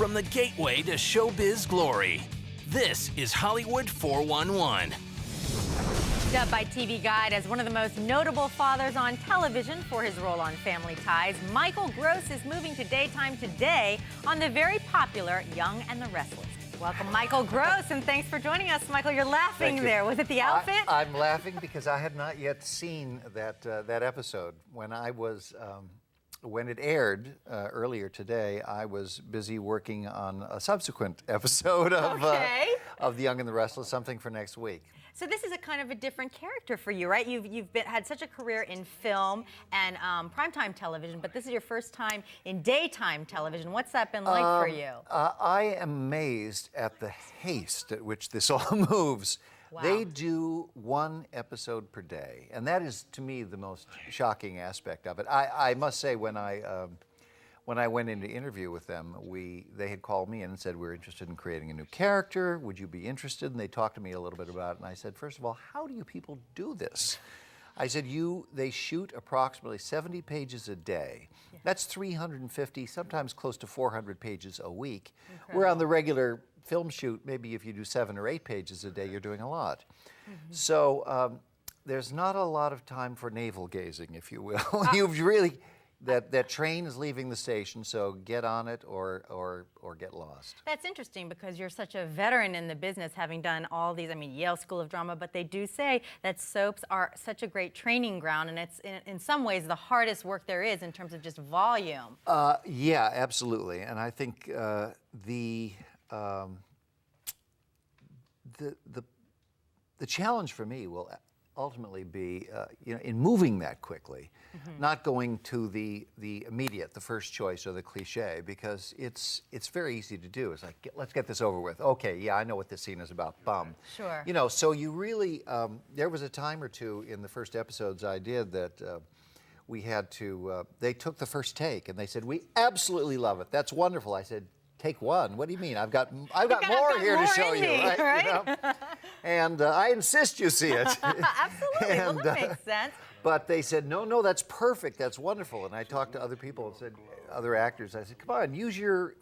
from the gateway to showbiz glory. This is Hollywood 411. Dubbed by TV Guide as one of the most notable fathers on television for his role on Family Ties, Michael Gross is moving to daytime today on the very popular Young and the Restless. Welcome, Michael Gross, and thanks for joining us. Michael, you're laughing there. Was it the outfit? I'm laughing because I had not yet seen that episode. When it aired earlier today, I was busy working on a subsequent episode of The Young and the Restless, something for next week. So this is a kind of a different character for you, right? You've had such a career in film and primetime television, but this is your first time in daytime television. What's that been like for you? I am amazed at the haste at which this all moves. Wow. They do one episode per day, and that is, to me, the most shocking aspect of it. I must say, when I went in to interview with them, they had called me in and said, we're interested in creating a new character. Would you be interested? And they talked to me a little bit about it, and I said, first of all, how do you people do this? I said, they shoot approximately 70 pages a day. Yeah. That's 350, sometimes close to 400 pages a week. Incredible. Where on the regular film shoot, maybe if you do 7 or 8 pages a day, you're doing a lot. Mm-hmm. So there's not a lot of time for navel gazing, if you will. You've really... That train is leaving the station, so get on it or get lost. That's interesting because you're such a veteran in the business, having done all these, Yale School of Drama, but they do say that soaps are such a great training ground, and it's in some ways the hardest work there is in terms of just volume. Yeah, absolutely. And I think the challenge for me will ultimately be, in moving that quickly, not going to the immediate, the first choice or the cliche, because it's very easy to do. It's like, let's get this over with. Okay, yeah, I know what this scene is about. Bum. Sure. So you really, there was a time or two in the first episodes I did that we had to, they took the first take and they said, we absolutely love it. That's wonderful. I said, take one. What do you mean? I've got more here to show you, right? And I insist you see it. Absolutely. Well, that makes sense. But they said, no, that's perfect. That's wonderful. And I talked to other people and said, other actors, I said, come on, use your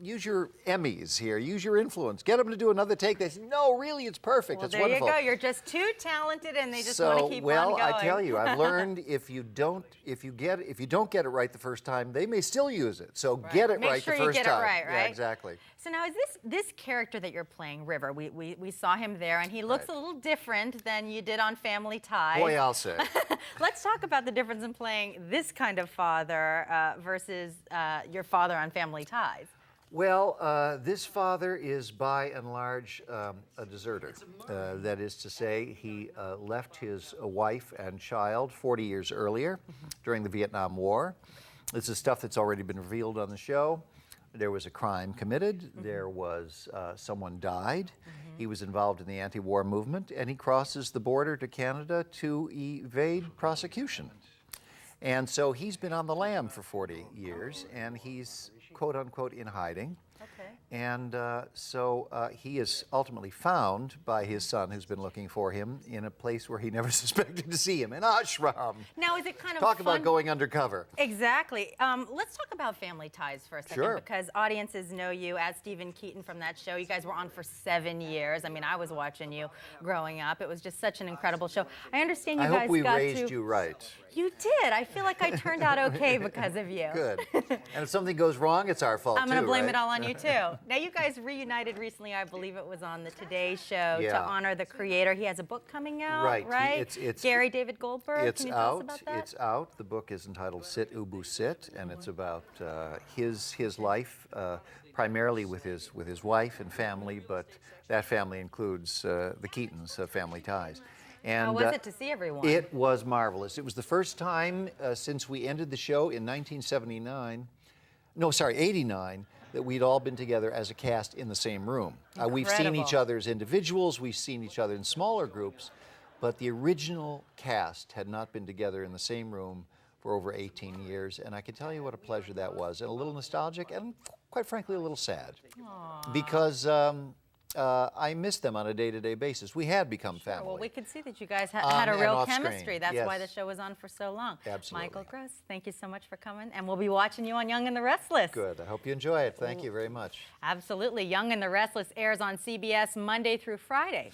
Emmys here. Use your influence. Get them to do another take. They said, no, really, it's perfect. Well, it's there wonderful. You go. You're just too talented, and they just want to keep on going. Well, I tell you, I've learned if you don't get it right the first time, they may still use it. So get it right the first time. Make sure you get it right, right? Yeah, exactly. So now, is this character that you're playing, River? We saw him there, and he looks a little different than you did on Family Ties. Boy, I'll say. Let's talk about the difference in playing this kind of father versus your father on Family Ties. Well, this father is by and large a deserter. That is to say, he left his wife and child 40 years earlier during the Vietnam War. This is stuff that's already been revealed on the show. There was a crime committed. There was someone died. He was involved in the anti-war movement, and he crosses the border to Canada to evade prosecution. And so he's been on the lam for 40 years, and he's quote-unquote in hiding. Okay. And so he is ultimately found by his son, who's been looking for him, in a place where he never suspected to see him, an ashram. Now, is it kind of Talk fun? about going undercover. Exactly. Let's talk about Family Ties for a second, Sure. because audiences know you as Stephen Keaton from that show. You guys were on for 7 years. I was watching you growing up. It was just such an incredible show. I understand you guys got to... I hope we raised you right. You did. I feel like I turned out okay because of you. Good. And if something goes wrong, it's our fault, I'm going to blame right? it all on you, too. Now, you guys reunited recently. I believe it was on the Today Show to honor the creator. He has a book coming out, right? It's Gary David Goldberg. Can you tell us about that? It's out. The book is entitled Sit, Ubu, Sit, and it's about his life, primarily with his wife and family, but that family includes the Keatons of Family Ties. And, how was it to see everyone? It was marvelous. It was the first time since we ended the show in 89, that we'd all been together as a cast in the same room. We've seen each other as individuals, we've seen each other in smaller groups, but the original cast had not been together in the same room for over 18 years, and I can tell you what a pleasure that was, and a little nostalgic, and quite frankly, a little sad. Aww. Because I miss them on a day-to-day basis. We had become family. Well, we could see that you guys had On a and real off screen, chemistry. That's yes. why the show was on for so long. Absolutely. Michael Gross, thank you so much for coming, and we'll be watching you on Young and the Restless. Good. I hope you enjoy it. Thank you very much. Absolutely. Young and the Restless airs on CBS Monday through Friday.